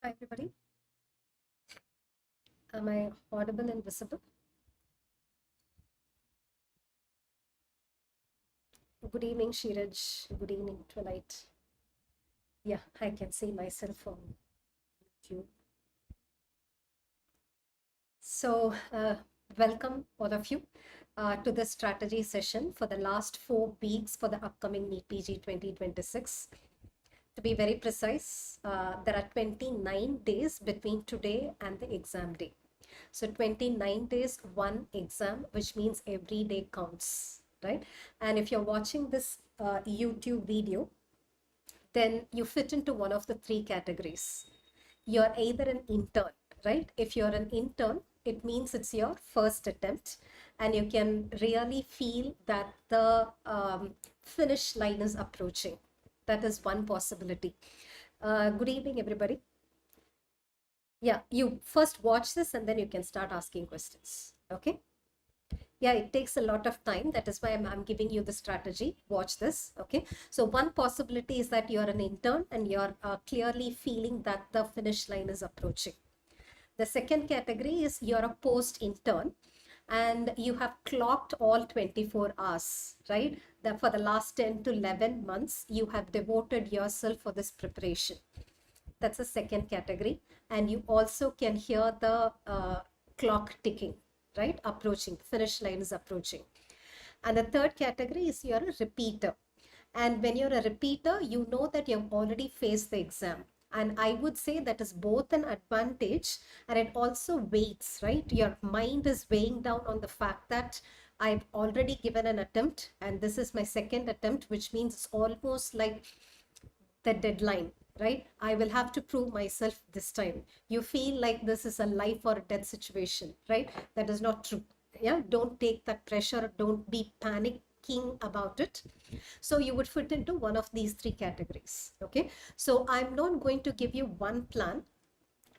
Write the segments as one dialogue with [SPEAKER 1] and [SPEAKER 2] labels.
[SPEAKER 1] Hi, everybody. Am I audible and visible? Good evening, Shiraj. Good evening, Twilight. Yeah, I can see myself on YouTube. So, welcome all of you to the strategy session for the last 4 weeks for the upcoming NEET PG 2026. To be very precise, there are 29 days between today and the exam day. So 29 days, one exam, which means every day counts, right? And if you're watching this YouTube video, then you fit into one of the three categories. You're either an intern, right? If you're an intern, it means it's your first attempt and you can really feel that the finish line is approaching. That is one possibility. Good evening, everybody. Yeah, you first watch this and then you can start asking questions. Okay. Yeah, it takes a lot of time. That is why I'm giving you the strategy. Watch this. Okay. So one possibility is that you're an intern and you're clearly feeling that the finish line is approaching. The second category is you're a post intern and you have clocked all 24 hours, right? That for the last 10 to 11 months, you have devoted yourself for this preparation. That's the second category. And you also can hear the clock ticking, right? Approaching, finish line is approaching. And the third category is you're a repeater. And when you're a repeater, you know that you've already faced the exam. And I would say that is both an advantage and it also weights, right? Your mind is weighing down on the fact that I've already given an attempt and this is my second attempt, which means it's almost like the deadline, right? I will have to prove myself this time. You feel like this is a life or death situation, right? That is not true. Yeah, don't take that pressure. Don't be panicking about it. So you would fit into one of these three categories. Okay. So I'm not going to give you one plan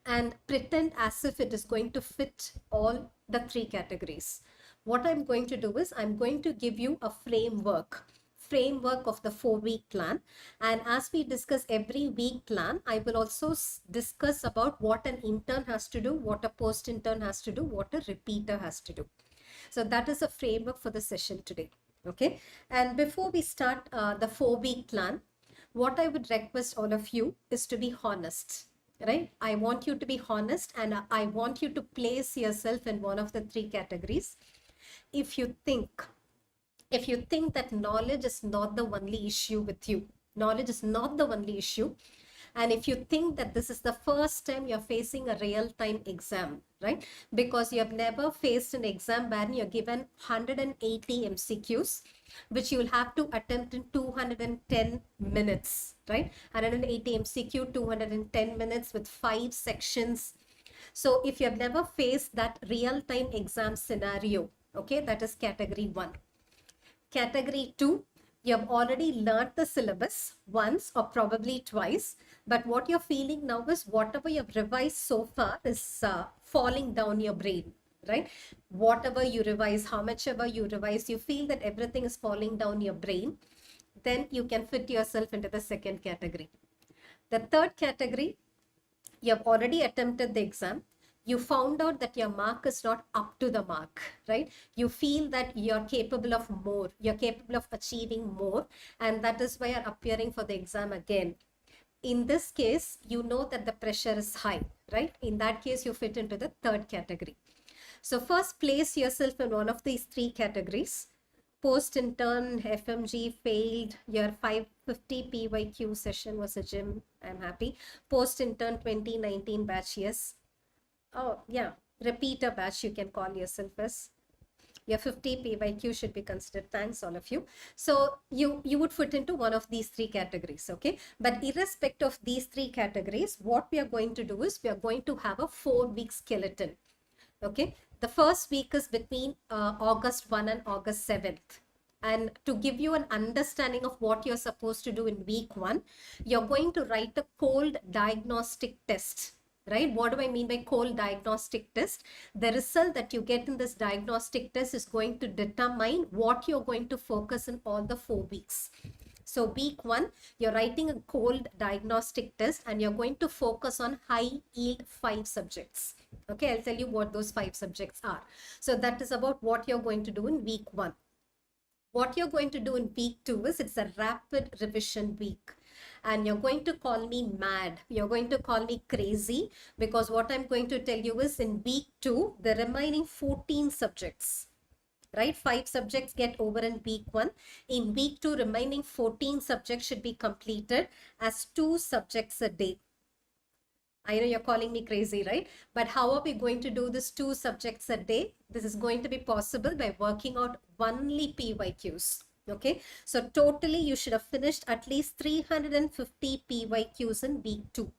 [SPEAKER 1] and pretend as if it is going to fit all the three categories. What I'm going to do is I'm going to give you a framework of the 4-week plan. And as we discuss every week plan, I will also discuss about what an intern has to do, what a post intern has to do, what a repeater has to do. So that is a framework for the session today. Okay. And before we start the 4-week plan, what I would request all of you is to be honest, right? I want you to be honest and I want you to place yourself in one of the three categories. If you think that knowledge is not the only issue with you, knowledge is not the only issue, and if you think that this is the first time you're facing a real-time exam, right? Because you have never faced an exam where you're given 180 MCQs, which you'll have to attempt in 210 minutes, right? 180 MCQ, 210 minutes with 5 sections. So if you have never faced that real-time exam scenario, okay, that is category 1. Category 2, you have already learned the syllabus once or probably twice, but what you're feeling now is whatever you've revised so far is falling down your brain, right? Whatever you revise, how much ever you revise, you feel that everything is falling down your brain, then you can fit yourself into the second category. The third category, you have already attempted the exam. You found out that your mark is not up to the mark, right? You feel that you're capable of more, you're capable of achieving more, and that is why you're appearing for the exam again. In this case, you know that the pressure is high, right? In that case, you fit into the third category. So first, place yourself in one of these three categories. Post intern, FMG failed. Your 550 PYQ session was a gym. I'm happy. Post intern 2019 batch, yes. Oh, yeah. Repeater batch, you can call yourself as. Your 50 PYQ should be considered. Thanks, all of you. So you would fit into one of these three categories, okay? But irrespective of these three categories, what we are going to do is we are going to have a 4-week skeleton, okay? The first week is between August 1 and August 7th. And to give you an understanding of what you're supposed to do in week 1, you're going to write a cold diagnostic test. Right? What do I mean by cold diagnostic test? The result that you get in this diagnostic test is going to determine what you're going to focus in all the 4 weeks. So week 1, you're writing a cold diagnostic test and you're going to focus on high yield 5 subjects. Okay, I'll tell you what those 5 subjects are. So that is about what you're going to do in week 1. What you're going to do in week 2 is it's a rapid revision week. And you're going to call me mad. You're going to call me crazy, because what I'm going to tell you is in week 2, the remaining 14 subjects, right? 5 subjects get over in week 1. In week 2, remaining 14 subjects should be completed as 2 subjects a day. I know you're calling me crazy, right? But how are we going to do this 2 subjects a day? This is going to be possible by working out only PYQs. Okay, so totally you should have finished at least 350 PYQs in week 2.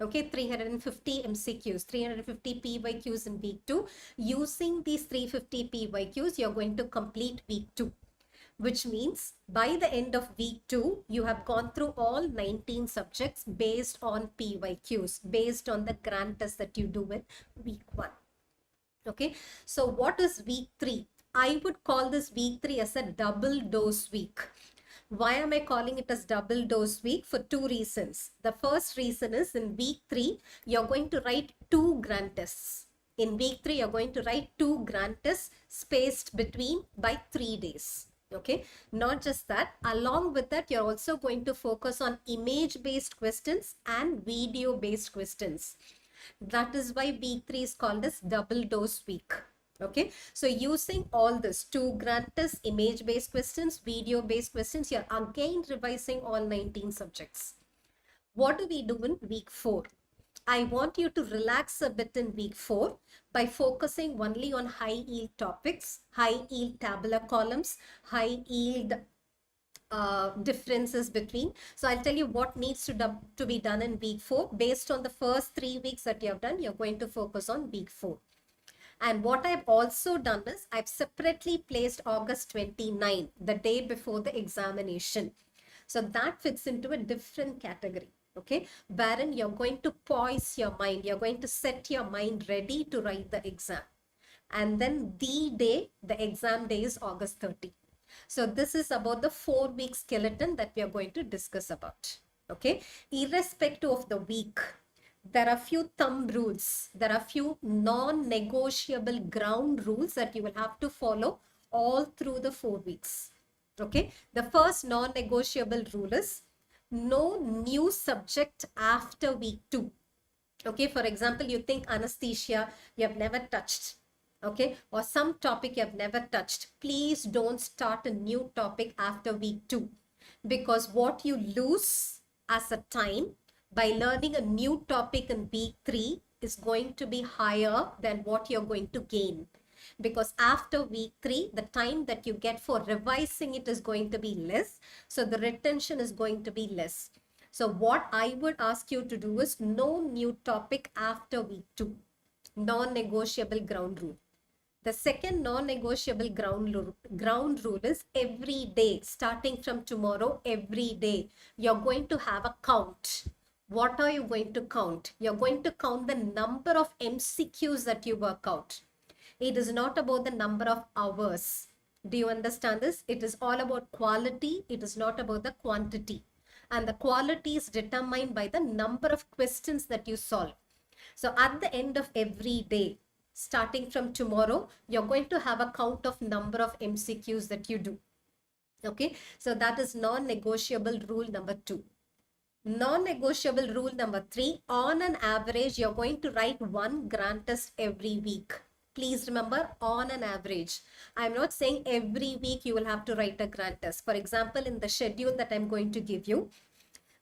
[SPEAKER 1] Okay, 350 MCQs, 350 PYQs in week 2. Using these 350 PYQs, you're going to complete week 2. Which means by the end of week 2, you have gone through all 19 subjects based on PYQs, based on the grant test that you do in week 1. Okay, so what is week 3? I would call this week 3 as a double dose week. Why am I calling it as double dose week? For 2 reasons. The first reason is in week 3, you're going to write 2 grant tests. In week 3, you're going to write 2 grant tests spaced between by 3 days. Okay, not just that, along with that, you're also going to focus on image-based questions and video-based questions. That is why week 3 is called as double dose week. Okay, so using all this 2 grant tests, image-based questions, video-based questions, you're again revising all 19 subjects. What do we do in week 4? I want you to relax a bit in week 4 by focusing only on high yield topics, high yield tabular columns, high yield differences between. So I'll tell you what needs to be done in week 4. Based on the first 3 weeks that you have done, you're going to focus on week 4. And what I've also done is I've separately placed August 29, the day before the examination. So that fits into a different category. Okay, wherein you're going to poise your mind, you're going to set your mind ready to write the exam. And then the exam day is August 30. So this is about the 4-week skeleton that we are going to discuss about. Okay, irrespective of the week, there are few thumb rules, there are few non-negotiable ground rules that you will have to follow all through the 4 weeks. Okay, the first non-negotiable rule is no new subject after week 2. Okay, for example, you think anesthesia, you have never touched. Okay, or some topic you have never touched. Please don't start a new topic after week 2, because what you lose as a time by learning a new topic in week 3 is going to be higher than what you're going to gain. Because after week 3, the time that you get for revising it is going to be less. So the retention is going to be less. So what I would ask you to do is no new topic after week 2. Non-negotiable ground rule. The second non-negotiable ground rule is every day, starting from tomorrow, every day, you're going to have a count. What are you going to count? You're going to count the number of MCQs that you work out. It is not about the number of hours. Do you understand this? It is all about quality. It is not about the quantity. And the quality is determined by the number of questions that you solve. So at the end of every day, starting from tomorrow, you're going to have a count of number of MCQs that you do. Okay, so that is non-negotiable rule number 2. Non-negotiable rule number 3, on an average, you're going to write 1 grant test every week. Please remember, on an average. I'm not saying every week you will have to write a grant test. For example, in the schedule that I'm going to give you,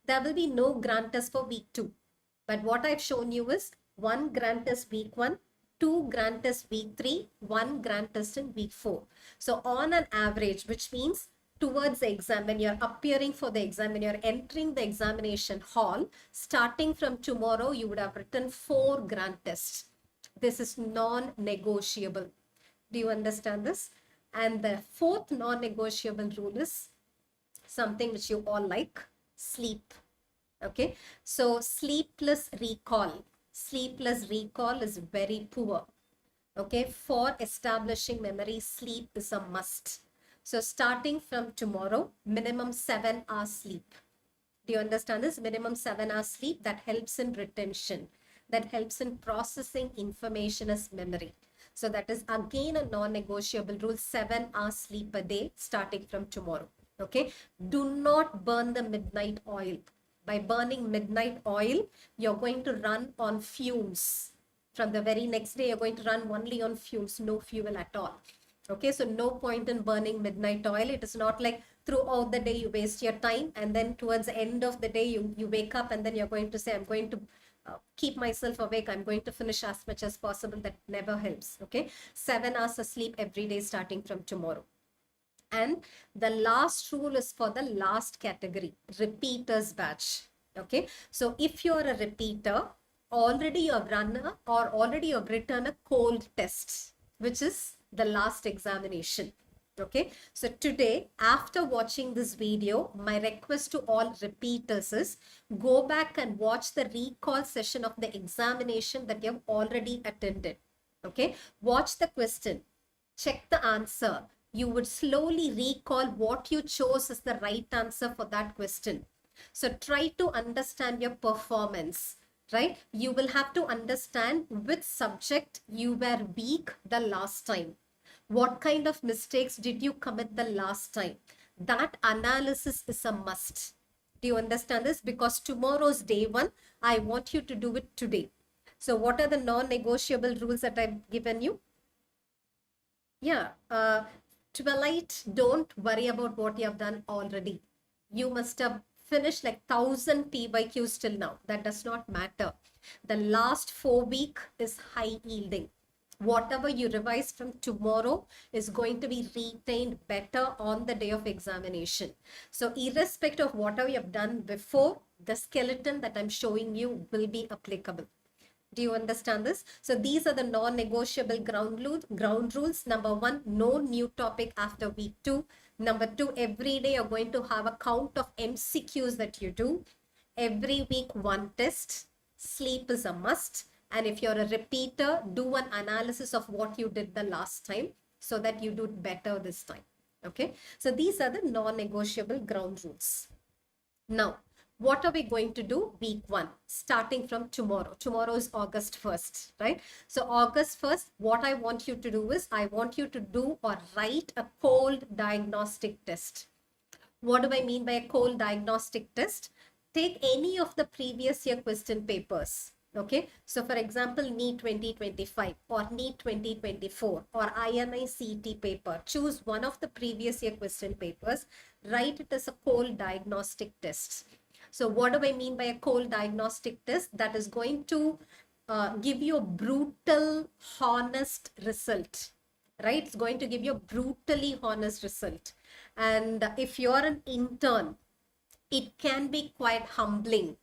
[SPEAKER 1] there will be no grant test for week 2. But what I've shown you is 1 grant test week 1, 2 grant tests week 3, 1 grant test in week 4. So on an average, which means towards the exam, when you're appearing for the exam, when you're entering the examination hall, starting from tomorrow, you would have written 4 grant tests. This is non-negotiable. Do you understand this? And the 4th non-negotiable rule is something which you all like, sleep. Okay, so sleepless recall. Sleepless recall is very poor. Okay, for establishing memory, sleep is a must. So starting from tomorrow, minimum 7 hours sleep. Do you understand this? Minimum 7 hours sleep, that helps in retention, that helps in processing information as memory. So that is again a non-negotiable rule, 7 hours sleep a day starting from tomorrow. Okay. Do not burn the midnight oil. By burning midnight oil, you're going to run on fumes. From the very next day, you're going to run only on fumes, no fuel at all. Okay, so no point in burning midnight oil. It is not like throughout the day you waste your time and then towards the end of the day you wake up and then you're going to say, I'm going to keep myself awake. I'm going to finish as much as possible. That never helps. Okay, 7 hours of sleep every day starting from tomorrow. And the last rule is for the last category, repeaters batch. Okay, so if you're a repeater, already you've written a cold test, which is the last examination. Okay, so today, after watching this video, my request to all repeaters is go back and watch the recall session of the examination that you've already attended. Okay, watch the question, check the answer. You would slowly recall what you chose as the right answer for that question. So try to understand your performance, right? You will have to understand which subject you were weak the last time. What kind of mistakes did you commit the last time? That analysis is a must. Do you understand this? Because tomorrow's day one, I want you to do it today. So what are the non-negotiable rules that I've given you? Yeah, 12, don't worry about what you have done already. You must have finished like 1,000 PYQs till now. That does not matter. The last 4 weeks is high yielding. Whatever you revise from tomorrow is going to be retained better on the day of examination. So irrespective of whatever you have done before, the skeleton that I'm showing you will be applicable. Do you understand this? So these are the non-negotiable ground rules. Number 1, no new topic after week 2. Number 2, every day you're going to have a count of MCQs that you do. Every week 1 test. Sleep is a must. And if you're a repeater, do an analysis of what you did the last time so that you do better this time. Okay. So these are the non-negotiable ground rules. Now, what are we going to do week 1 starting from tomorrow? Tomorrow is August 1st, right? So August 1st, what I want you to do is I want you to do or write a cold diagnostic test. What do I mean by a cold diagnostic test? Take any of the previous year question papers. Okay, so for example, NEET 2025 or NEET 2024 or INI-CET paper, choose one of the previous year question papers, write it as a cold diagnostic test. So what do I mean by a cold diagnostic test? That is going to give you a brutal, honest result, right? It's going to give you a brutally honest result. And if you're an intern, it can be quite humbling.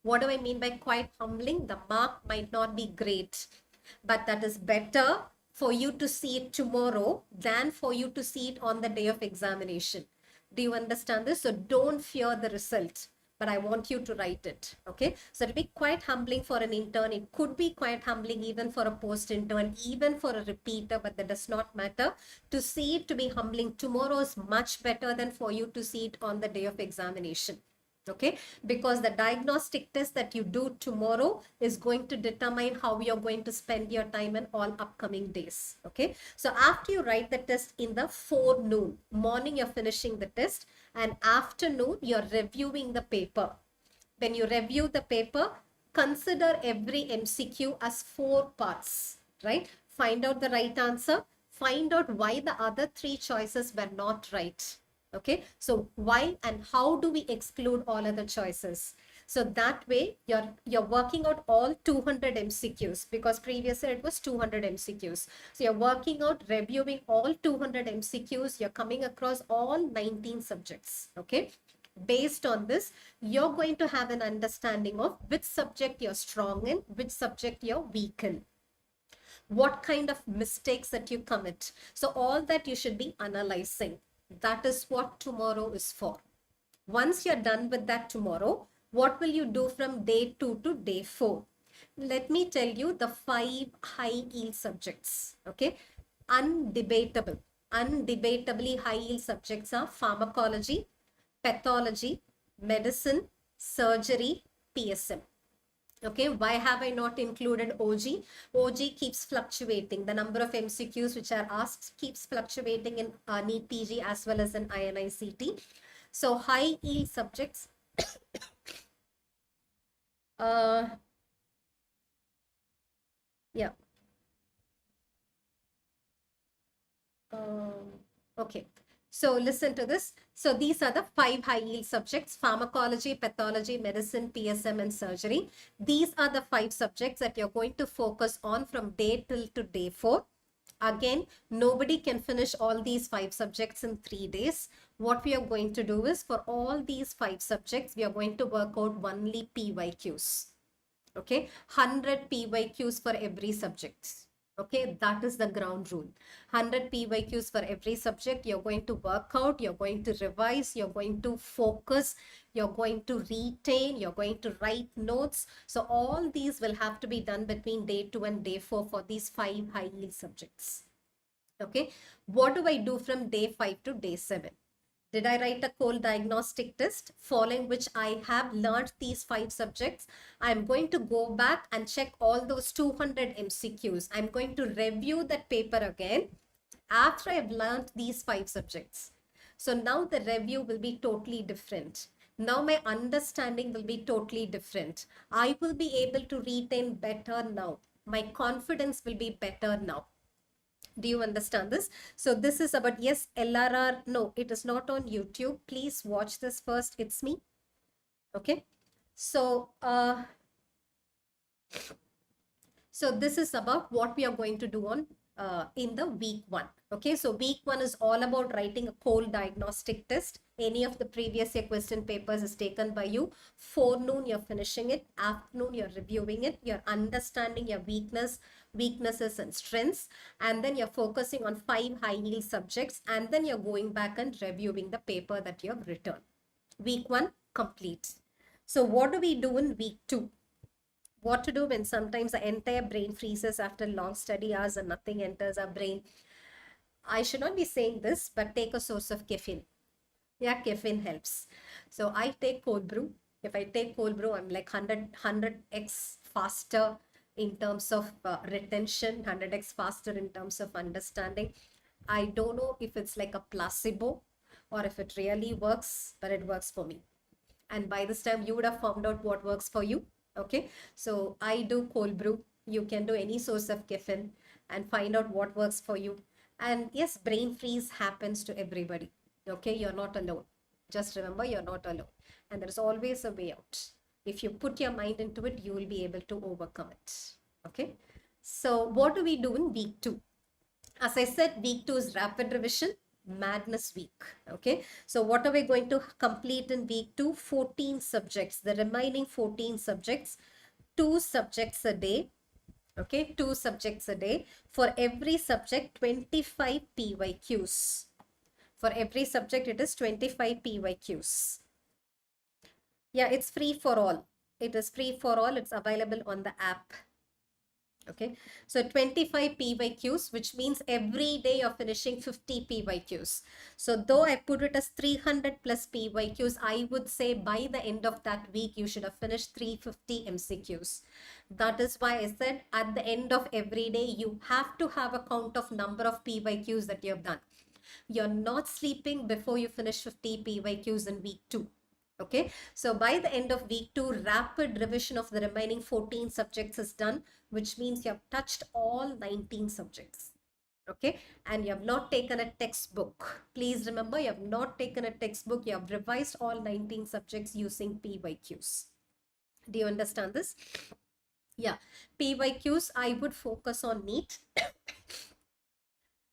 [SPEAKER 1] What do I mean by quite humbling? The mark might not be great, but that is better for you to see it tomorrow than for you to see it on the day of examination. Do you understand this? So don't fear the result, but I want you to write it. Okay. So it'll be quite humbling for an intern. It could be quite humbling even for a post-intern, even for a repeater, but that does not matter. To see it to be humbling tomorrow is much better than for you to see it on the day of examination. Okay, because the diagnostic test that you do tomorrow is going to determine how you're going to spend your time in all upcoming days. Okay, so after you write the test in the forenoon, morning you're finishing the test, and afternoon you're reviewing the paper. When you review the paper, consider every MCQ as 4 parts, right? Find out the right answer, find out why the other 3 choices were not right. Okay, so why and how do we exclude all other choices? So that way you're working out all 200 MCQs, because previously it was 200 MCQs. So you're working out, reviewing all 200 MCQs. You're coming across all 19 subjects. Okay, based on this, you're going to have an understanding of which subject you're strong in, which subject you're weak in, what kind of mistakes that you commit. So all that you should be analyzing. That is what tomorrow is for. Once you're done with that tomorrow, what will you do from day 2 to day 4? Let me tell you the 5 high yield subjects. Okay, undebatable. undebatably high yield subjects are pharmacology, pathology, medicine, surgery, PSM. Okay, why have I not included OG? OG keeps fluctuating. The number of MCQs which are asked keeps fluctuating in NEET PG as well as in INI-CET. So high yield subjects. Yeah. Okay. So listen to this. So these are the 5 high yield subjects: pharmacology, pathology, medicine, PSM, and surgery. These are the 5 subjects that you're going to focus on from day till to day 4. Again, nobody can finish all these 5 subjects in 3 days. What we are going to do is, for all these 5 subjects, we are going to work out only PYQs. Okay, 100 PYQs for every subject. Okay, that is the ground rule. 100 PYQs for every subject. You're going to work out, you're going to revise, you're going to focus, you're going to retain, you're going to write notes. So all these will have to be done between day 2 and day 4 for these 5 high yield subjects. Okay, what do I do from day 5 to day 7? Did I write a cold diagnostic test following which I have learned these 5 subjects? I'm going to go back and check all those 200 MCQs. I'm going to review that paper again after I've learned these 5 subjects. So now the review will be totally different. Now my understanding will be totally different. I will be able to retain better now. My confidence will be better now. Do you understand this? So this is about, yes, LRR. No, it is not on YouTube. Please watch this first. It's me. Okay. So, so this is about what we are going to do on in the week 1. Okay, so week 1 is all about writing a cold diagnostic test. Any of the previous year question papers is taken by you. Forenoon, you're finishing it. Afternoon, you're reviewing it. You're understanding your weaknesses and strengths. And then you're focusing on 5 high yield subjects. And then you're going back and reviewing the paper that you have written. Week 1 complete. So what do we do in week 2? What to do when sometimes the entire brain freezes after long study hours and nothing enters our brain? I should not be saying this, but take a source of caffeine. Yeah, caffeine helps. So I take cold brew. If I take cold brew, I'm like 100x faster in terms of retention, 100x faster in terms of understanding. I don't know if it's like a placebo or if it really works, but it works for me. And by this time, you would have found out what works for you. Okay, so I do cold brew. You can do any source of caffeine and find out what works for you. And yes, brain freeze happens to everybody. Okay, you're not alone. Just remember, you're not alone. And there's always a way out. If you put your mind into it, you will be able to overcome it. Okay, so what do we do in week 2? As I said, week 2 is rapid revision. Madness week. Okay, so what are we going to complete in week 2? 14 subjects. The remaining 14 subjects, 2 subjects a day. Okay, 2 subjects a day. For every subject, 25 PYQs. For every subject, it is 25 PYQs. Yeah, it's free for all. It is free for all. It's available on the app. Okay, so 25 PYQs, which means every day you're finishing 50 PYQs. So though I put it as 300 plus PYQs, I would say by the end of that week, you should have finished 350 MCQs. That is why I said at the end of every day, you have to have a count of number of PYQs that you have done. You're not sleeping before you finish 50 PYQs in week 2. Okay, so by the end of week 2, rapid revision of the remaining 14 subjects is done, which means you have touched all 19 subjects. Okay, and you have not taken a textbook. Please remember, you have not taken a textbook. You have revised all 19 subjects using PYQs. Do you understand this? Yeah, PYQs, I would focus on NEET.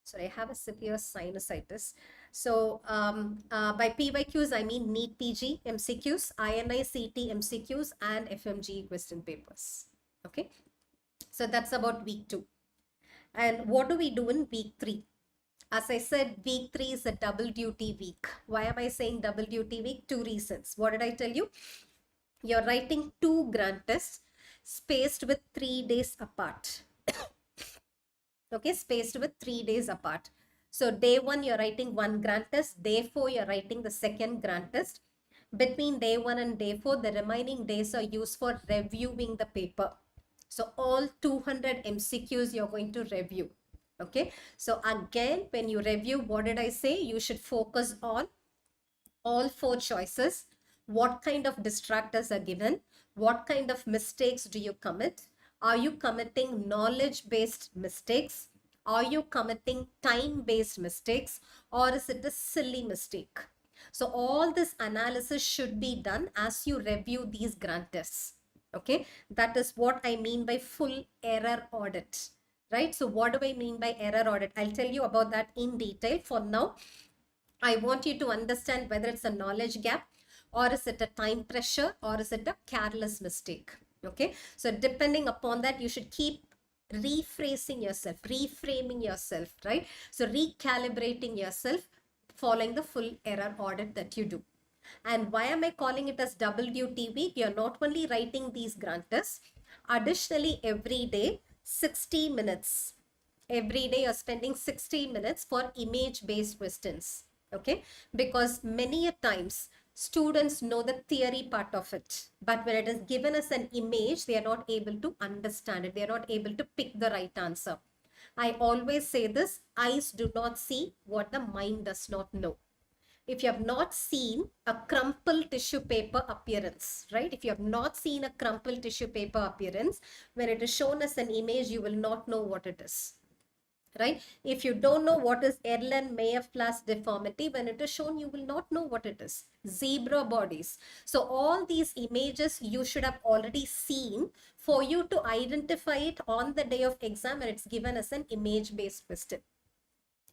[SPEAKER 1] Sorry, I have a severe sinusitis. So by PYQs, I mean NEET PG MCQs, INI-CET MCQs, and FMG question papers. Okay, so that's about week 2. And what do we do in week 3? As I said, week 3 is a double duty week. Why am I saying double duty week? 2 reasons. What did I tell you? You're writing 2 grand tests spaced with 3 days apart. Okay, spaced with 3 days apart. So day 1, you're writing one grant test. Day 4, you're writing the second grant test. Between day 1 and day 4, the remaining days are used for reviewing the paper. So all 200 MCQs you're going to review. Okay. So again, when you review, what did I say? You should focus on all 4 choices. What kind of distractors are given? What kind of mistakes do you commit? Are you committing knowledge-based mistakes? Are you committing time-based mistakes? Or is it a silly mistake? So all this analysis should be done as you review these grant tests. Okay, that is what I mean by full error audit, right? So what do I mean by error audit? I'll tell you about that in detail. For now, I want you to understand whether it's a knowledge gap, or is it a time pressure, or is it a careless mistake. Okay, so depending upon that, you should keep rephrasing yourself, reframing yourself, right? So recalibrating yourself, following the full error audit that you do. And why am I calling it as double duty week? You're not only writing these grant tests, additionally every day 60 minutes. Every day you're spending 60 minutes for image based questions. Okay, because many a times students know the theory part of it, but when it is given as an image, they are not able to understand it. They are not able to pick the right answer. I always say this: eyes do not see what the mind does not know. If you have not seen a crumpled tissue paper appearance, right? If you have not seen a crumpled tissue paper appearance, when it is shown as an image, you will not know what it is. Right? If you don't know what is Erlen-Meyer-Flass deformity, when it is shown, you will not know what it is. Zebra bodies. So all these images you should have already seen for you to identify it on the day of exam, and it's given as an image-based question.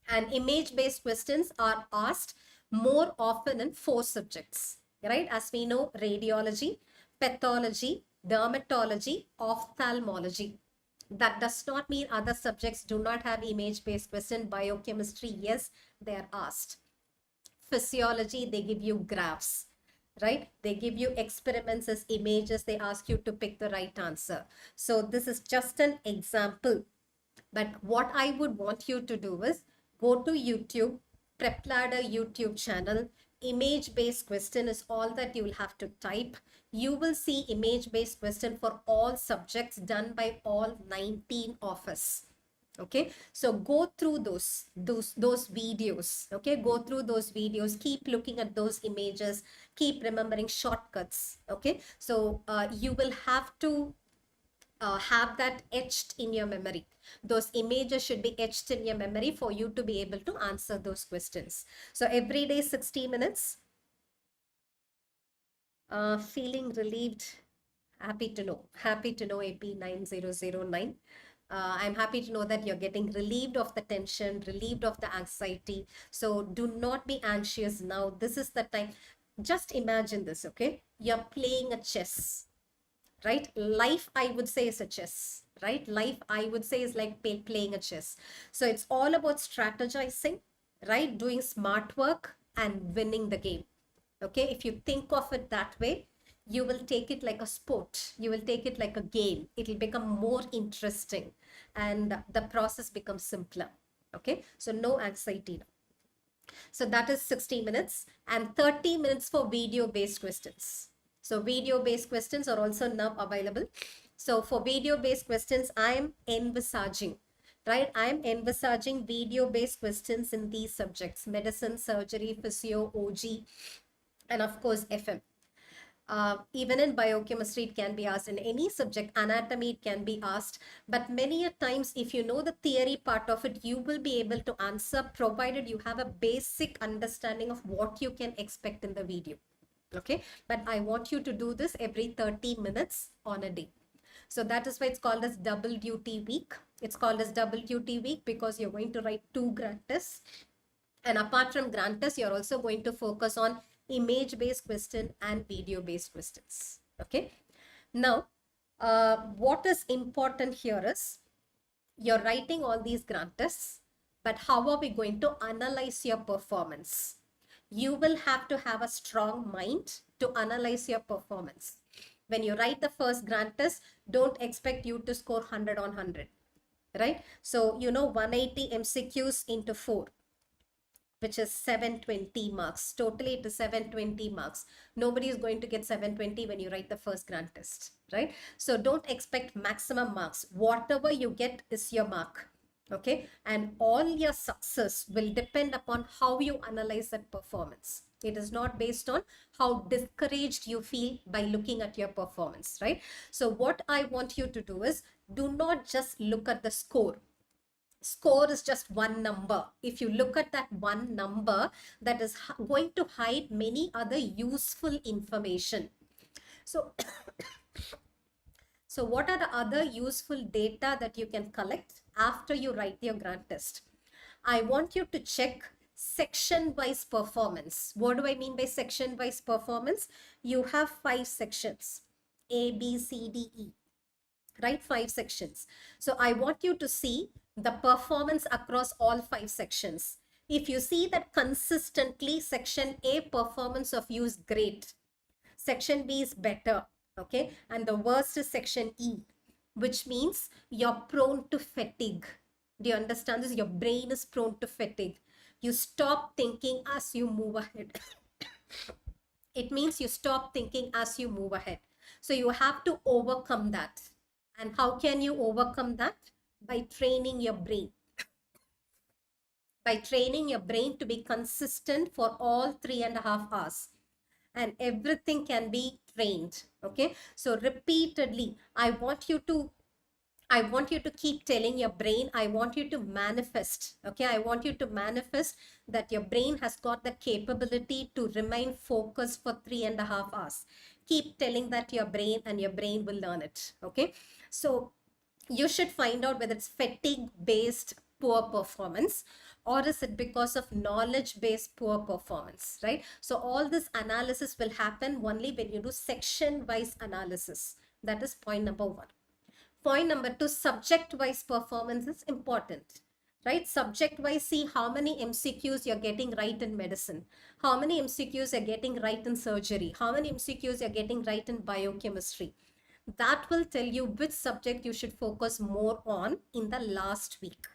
[SPEAKER 1] And image-based questions are asked more often in 4 subjects, right? As we know, radiology, pathology, dermatology, ophthalmology. That does not mean other subjects do not have image-based question. Biochemistry, yes, they are asked. Physiology, they give you graphs, right? They give you experiments as images. They ask you to pick the right answer. So this is just an example. But what I would want you to do is go to YouTube, PrepLadder YouTube channel. Image-based question is all that you will have to type. You will see image-based question for all subjects done by all 19 of us. Okay, so go through those videos. Okay, go through those videos, keep looking at those images, keep remembering shortcuts. Okay, so you will have to have that etched in your memory. Those images should be etched in your memory for you to be able to answer those questions. So every day 60 minutes. Feeling relieved. Happy to know. Happy to know, AP9009. I'm happy to know that you're getting relieved of the tension, relieved of the anxiety. So do not be anxious now. This is the time. Just imagine this, okay? You're playing a chess, right? Life, I would say, is a chess, right? Life, I would say, is like playing a chess. So it's all about strategizing, right? Doing smart work and winning the game. Okay, if you think of it that way, you will take it like a sport. You will take it like a game. It will become more interesting and the process becomes simpler. Okay, so no anxiety now. So that is 60 minutes and 30 minutes for video-based questions. So video-based questions are also now available. So for video-based questions, I am envisaging, right? I am envisaging video-based questions in these subjects: medicine, surgery, physio, OG, and of course, FM. Even in biochemistry, it can be asked. In any subject, anatomy, it can be asked. But many a times, if you know the theory part of it, you will be able to answer, provided you have a basic understanding of what you can expect in the video. Okay, but I want you to do this every 30 minutes on a day. So that is why it's called as double duty week. It's called as double duty week because you're going to write 2 grant tests. And apart from grant tests, you're also going to focus on image-based question and video-based questions. Okay. Now, what is important here is you're writing all these grant tests, but how are we going to analyze your performance? You will have to have a strong mind to analyze your performance. When you write the first grant test, don't expect you to score 100 on 100, right? So, 180 MCQs into 4. which is 720 marks. Totally it is 720 marks. Nobody is going to get 720 when you write the first grand test, right? So don't expect maximum marks. Whatever you get is your mark. Okay, and all your success will depend upon how you analyze that performance. It is not based on how discouraged you feel by looking at your performance, right? So what I want you to do is, do not just look at the score. Score is just one number. If you look at that one number, that is going to hide many other useful information. So so what are the other useful data that you can collect after you write your grant test? I want you to check section-wise performance. What do I mean by section-wise performance? You have 5 sections, A, B, C, D, E, right? 5 sections. So I want you to see the performance across all 5 sections. If you see that consistently section A performance of you is great, section B is better, okay, and the worst is section E, which means you're prone to fatigue. Do you understand this? Your brain is prone to fatigue. You stop thinking as you move ahead. It means you stop thinking as you move ahead. So you have to overcome that. And how can you overcome that? By training your brain. By training your brain to be consistent for all 3.5 hours. And everything can be trained. Okay. So repeatedly, I want you to keep telling your brain, I want you to manifest. Okay. I want you to manifest that your brain has got the capability to remain focused for 3.5 hours. Keep telling that to your brain, and your brain will learn it. Okay. So you should find out whether it's fatigue based poor performance, or is it because of knowledge based poor performance, right? So all this analysis will happen only when you do section wise analysis. That is point number 1. Point number 2, subject wise performance is important, right? Subject wise, see how many MCQs you're getting right in medicine, how many MCQs you're getting right in surgery, how many MCQs you're getting right in biochemistry. That will tell you which subject you should focus more on in the last week.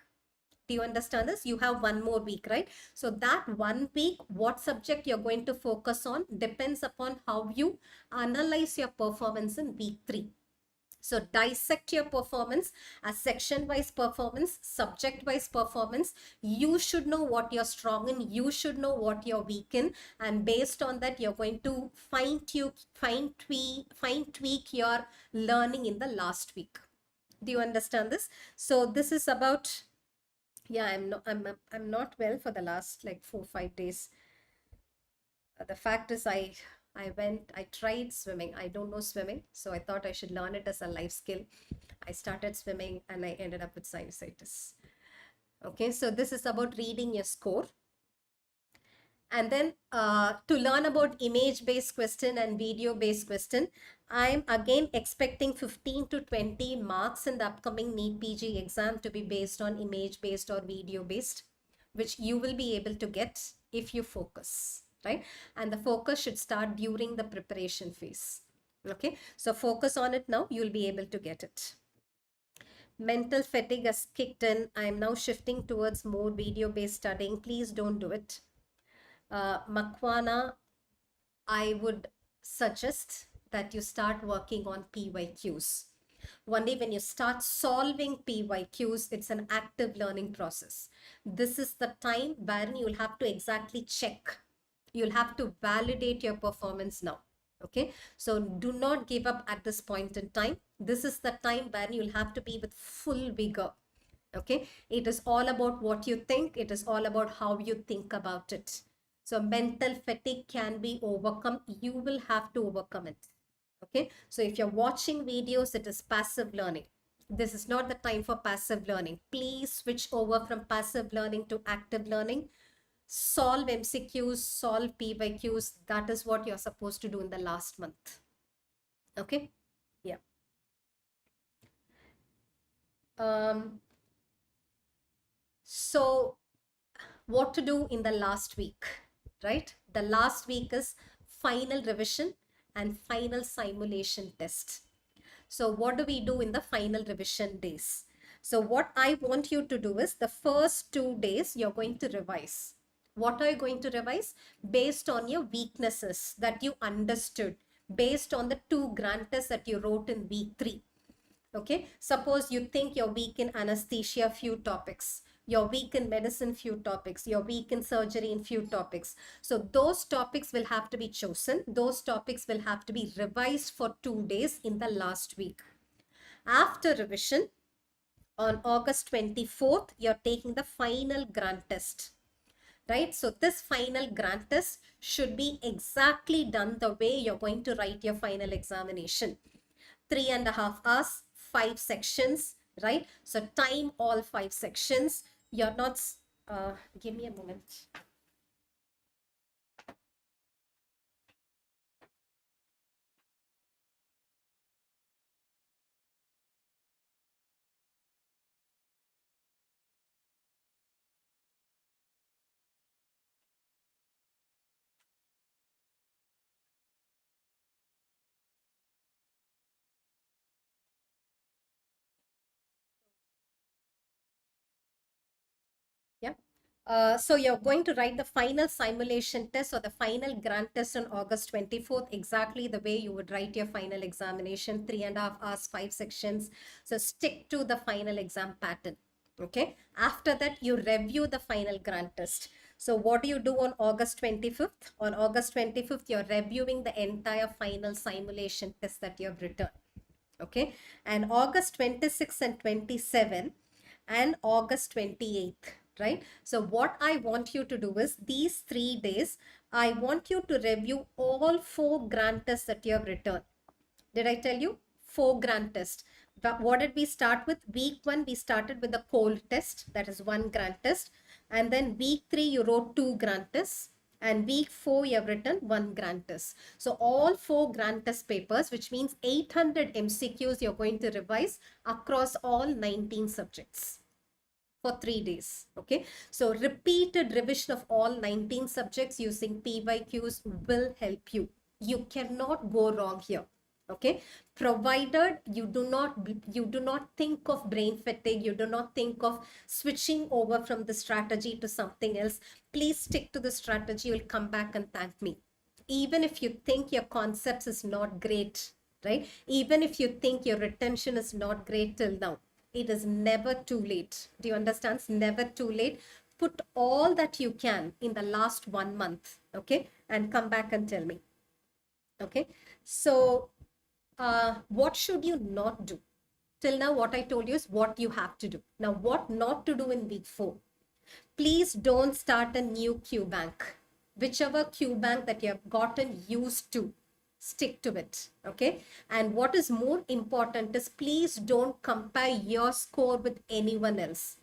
[SPEAKER 1] Do you understand this? You have 1 more week, right? So that 1 week, what subject you're going to focus on depends upon how you analyze your performance in week 3. So dissect your performance as section-wise performance, subject-wise performance. You should know what you're strong in. You should know what you're weak in. And based on that, you're going to fine tweak your learning in the last week. Do you understand this? So this is about, yeah, I'm not well for the last like 4-5 days. The fact is I tried swimming. I don't know swimming, so I thought I should learn it as a life skill. I started swimming and I ended up with sinusitis. Okay, so this is about reading your score. And then to learn about image-based question and video-based question, I'm again expecting 15 to 20 marks in the upcoming NEET PG exam to be based on image-based or video-based, which you will be able to get if you focus, right? And the focus should start during the preparation phase. Okay, so focus on it now, you'll be able to get it. Mental fatigue has kicked in. I'm now shifting towards more video-based studying. Please don't do it. Makwana, I would suggest that you start working on PYQs. Only when you start solving PYQs, it's an active learning process. This is the time wherein you'll have to exactly check. You'll have to validate your performance now. Okay, so do not give up at this point in time. This is the time when you'll have to be with full vigor. Okay, it is all about what you think. It is all about how you think about it. So mental fatigue can be overcome. You will have to overcome it. Okay, so if you're watching videos, it is passive learning. This is not the time for passive learning. Please switch over from passive learning to active learning. Solve MCQs, solve PYQs. That is what you're supposed to do in the last month. Okay, yeah. So what to do in the last week, right? The last week is final revision and final simulation test. So what do we do in the final revision days? So what I want you to do is the first 2 days, you're going to revise. What are you going to revise? Based on your weaknesses that you understood, based on the 2 grand tests that you wrote in week 3. Okay, suppose you think you're weak in anesthesia, few topics, you're weak in medicine, few topics, you're weak in surgery in few topics. So those topics will have to be chosen. Those topics will have to be revised for 2 days in the last week. After revision, on August 24th, you're taking the final grant test, right? So this final grant test should be exactly done the way you're going to write your final examination. 3.5 hours, 5 sections, right? So time all 5 sections. You're not, give me a moment. Yeah. So you're going to write the final simulation test or the final grant test on August 24th, exactly the way you would write your final examination, 3.5 hours, 5 sections. So stick to the final exam pattern. Okay. After that, you review the final grant test. So what do you do on August 25th? On August 25th, you're reviewing the entire final simulation test that you have written. Okay. And August 26th and 27th and August 28th, right? So what I want you to do is these 3 days, I want you to review all 4 grant tests that you have written. Did I tell you? 4 grant tests. But what did we start with? Week 1, we started with the cold test. That is 1 grant test. And then week 3, you wrote 2 grant tests. And week 4, you have written 1 grant test. So all 4 grant test papers, which means 800 MCQs, you're going to revise across all 19 subjects for 3 days. Okay. So repeated revision of all 19 subjects using PYQs will help you. You cannot go wrong here. Okay. Provided you do not think of brain fatigue, you do not think of switching over from the strategy to something else. Please stick to the strategy. You'll come back and thank me. Even if you think your concepts is not great, right? Even if you think your retention is not great till now, it is never too late. Do you understand? It's never too late. Put all that you can in the last 1 month, okay? And come back and tell me, okay? So what should you not do? Till now, what I told you is what you have to do. Now, what not to do in week 4? Please don't start a new Q bank. Whichever Q bank that you have gotten used to, stick to it. Okay. And what is more important is please don't compare your score with anyone else.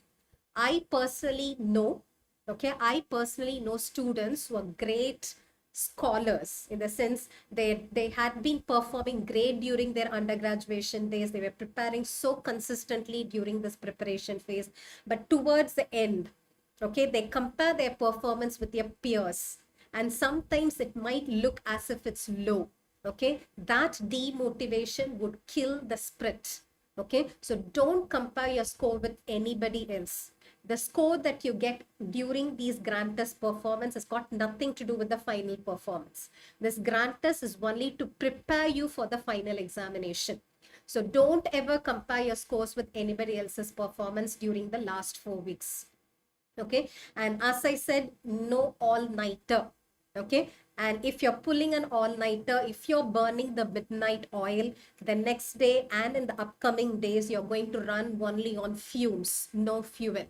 [SPEAKER 1] I personally know, okay, I personally know students who are great scholars in the sense they had been performing great during their undergraduation days. They were preparing so consistently during this preparation phase, but towards the end, okay, they compare their performance with their peers, and sometimes it might look as if it's low. Okay, that demotivation would kill the spirit. Okay, so don't compare your score with anybody else. The score that you get during these grant test performance has got nothing to do with the final performance. This grant test is only to prepare you for the final examination. So don't ever compare your scores with anybody else's performance during the last 4 weeks. Okay, and as I said, no all-nighter. Okay, and if you're pulling an all-nighter, if you're burning the midnight oil, the next day and in the upcoming days, you're going to run only on fumes, no fuel.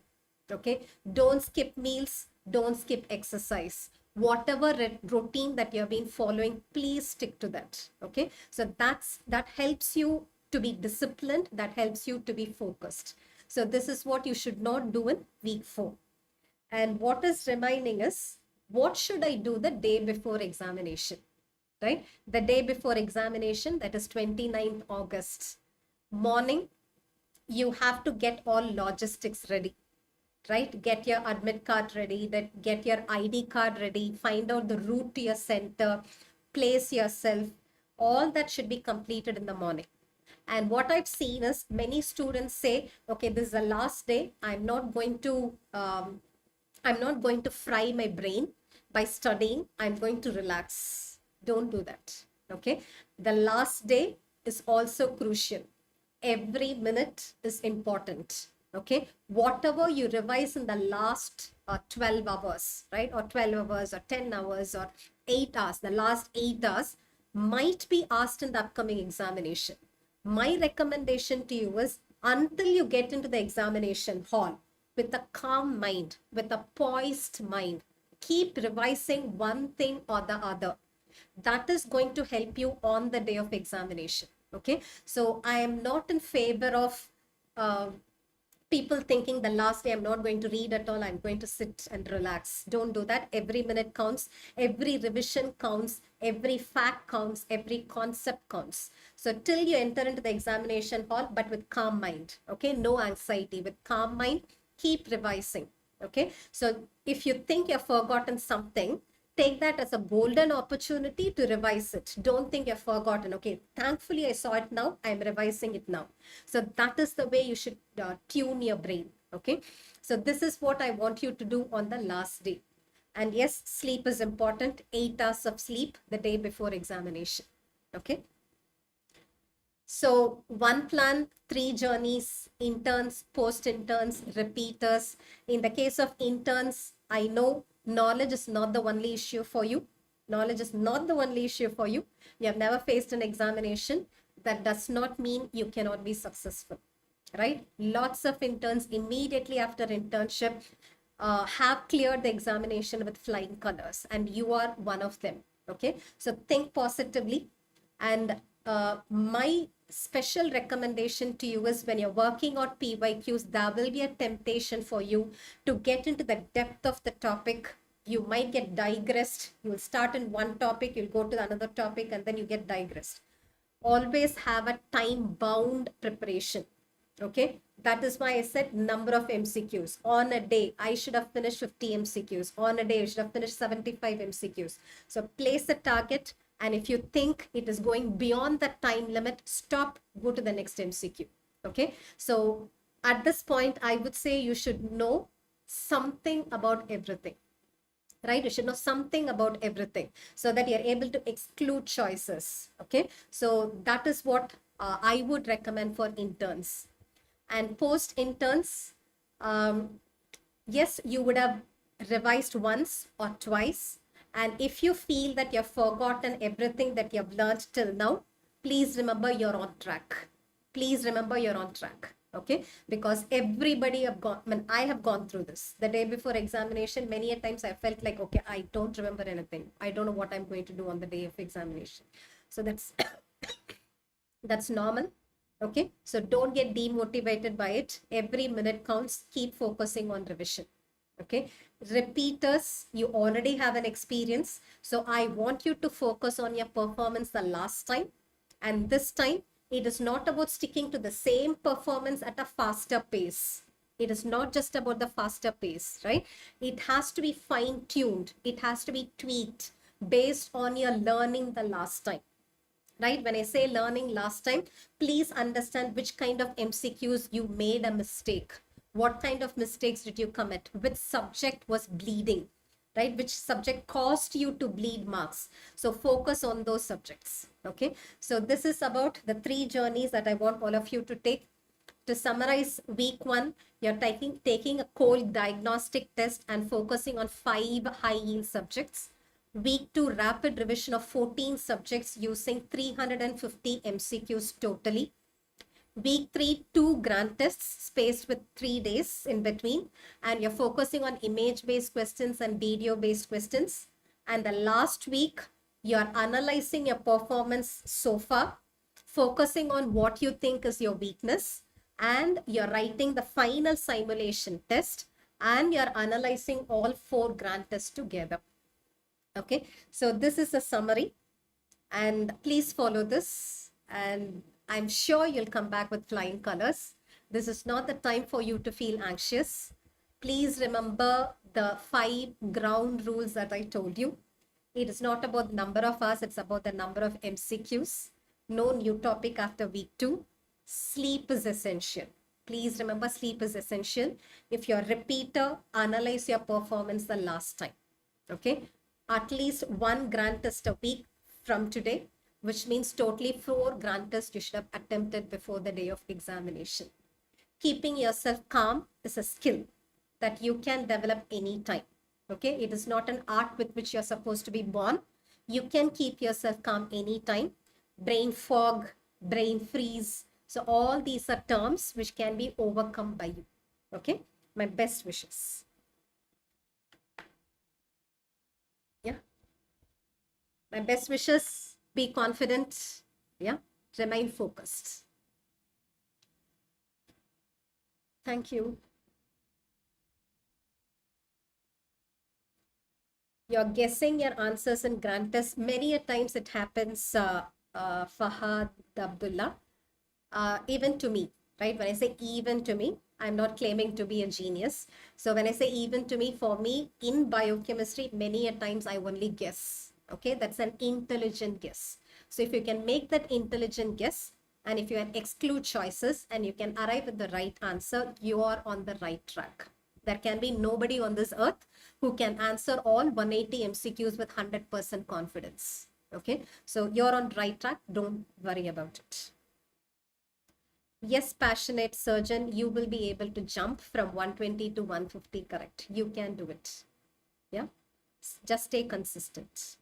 [SPEAKER 1] Okay, don't skip meals, don't skip exercise. Whatever routine that you've been following, please stick to that. Okay, so that helps you to be disciplined, that helps you to be focused. So this is what you should not do in week 4. And what is reminding us, what should I do the day before examination, right? The day before examination, that is 29th August. Morning, you have to get all logistics ready, right? Get your admit card ready, get your ID card ready, find out the route to your center, place yourself. All that should be completed in the morning. And what I've seen is many students say, okay, this is the last day. I'm not going to I'm not going to fry my brain by studying. I'm going to relax. Don't do that. Okay. The last day is also crucial. Every minute is important. Okay. Whatever you revise in the last 12 hours, right? Or 12 hours or 10 hours or 8 hours, the last 8 hours might be asked in the upcoming examination. My recommendation to you is until you get into the examination hall with a calm mind, with a poised mind, keep revising one thing or the other. That is going to help you on the day of examination. Okay. So I am not in favor of uh, people thinking the last day I'm not going to read at all, I'm going to sit and relax. Don't do that. Every minute counts, every revision counts, every fact counts, every concept counts. So till you enter into the examination hall, but with calm mind. Okay. No anxiety, with calm mind, keep revising. Okay. So if you think you've forgotten something, take that as a golden opportunity to revise it. Don't think you've forgotten. Okay, thankfully I saw it now. I'm revising it now. So that is the way you should tune your brain. Okay, so this is what I want you to do on the last day. And yes, sleep is important. 8 hours of sleep the day before examination. Okay. So one plan, 3 journeys, interns, post-interns, repeaters. In the case of interns, I know knowledge is not the only issue for you. Knowledge is not the only issue for you. You have never faced an examination. That does not mean you cannot be successful, right? Lots of interns immediately after internship have cleared the examination with flying colors, and you are one of them. Okay, so think positively. And my special recommendation to you is when you're working on PYQs, there will be a temptation for you to get into the depth of the topic. You might get digressed. You will start in one topic, you'll go to another topic, and then you get digressed. Always have a time-bound preparation. Okay, that is why I said number of MCQs. On a day, I should have finished 50 MCQs. On a day, I should have finished 75 MCQs. So place a target. And if you think it is going beyond the time limit, stop, go to the next MCQ. Okay. So at this point, I would say you should know something about everything, right? You should know something about everything so that you're able to exclude choices. Okay. So that is what I would recommend for interns. And post interns, yes, you would have revised once or twice. And if you feel that you've forgotten everything that you've learned till now, please remember you're on track. Please remember you're on track. Okay, because everybody I have gone through this. The day before examination, many a times I felt like, okay, I don't remember anything. I don't know what I'm going to do on the day of examination. So that's that's normal. Okay, so don't get demotivated by it. Every minute counts. Keep focusing on revision. Okay, repeaters, you already have an experience. So I want you to focus on your performance the last time. And this time, it is not about sticking to the same performance at a faster pace. It is not just about the faster pace, right? It has to be fine-tuned. It has to be tweaked based on your learning the last time. Right? When I say learning last time, please understand which kind of MCQs you made a mistake. What kind of mistakes did you commit? Which subject was bleeding, right? Which subject caused you to bleed marks? So focus on those subjects. Okay. So this is about the 3 journeys that I want all of you to take. To summarize, week 1, you're taking a cold diagnostic test and focusing on 5 high yield subjects. Week 2, rapid revision of 14 subjects using 350 MCQs totally. Week 3, 2 grand tests spaced with 3 days in between. And you're focusing on image-based questions and video-based questions. And the last week, you're analyzing your performance so far, focusing on what you think is your weakness. And you're writing the final simulation test. And you're analyzing all 4 grand tests together. Okay, so this is a summary, and please follow this, and I'm sure you'll come back with flying colors. This is not the time for you to feel anxious. Please remember the 5 ground rules that I told you. It is not about the number of hours, it's about the number of MCQs. No new topic after week 2. Sleep is essential. Please remember, sleep is essential. If you're a repeater, analyze your performance the last time. Okay, at least 1 grand test a week from today, which means totally 4 grand tests you should have attempted before the day of examination. Keeping yourself calm is a skill that you can develop anytime. Okay, it is not an art with which you're supposed to be born. You can keep yourself calm anytime. Brain fog, brain freeze. So all these are terms which can be overcome by you. Okay, my best wishes. Yeah, my best wishes. Be confident. Yeah, remain focused. Thank you. You're guessing your answers in grand test. Many a times it happens, Fahad Abdullah, even to me, right? When I say even to me, I'm not claiming to be a genius. So when I say even to me, for me in biochemistry, many a times I only guess. Okay, that's an intelligent guess. So if you can make that intelligent guess, and if you can exclude choices and you can arrive at the right answer, you are on the right track. There can be nobody on this earth who can answer all 180 MCQs with 100% confidence. Okay, so you're on right track. Don't worry about it. Yes, passionate surgeon, you will be able to jump from 120 to 150, correct? You can do it. Yeah, just stay consistent.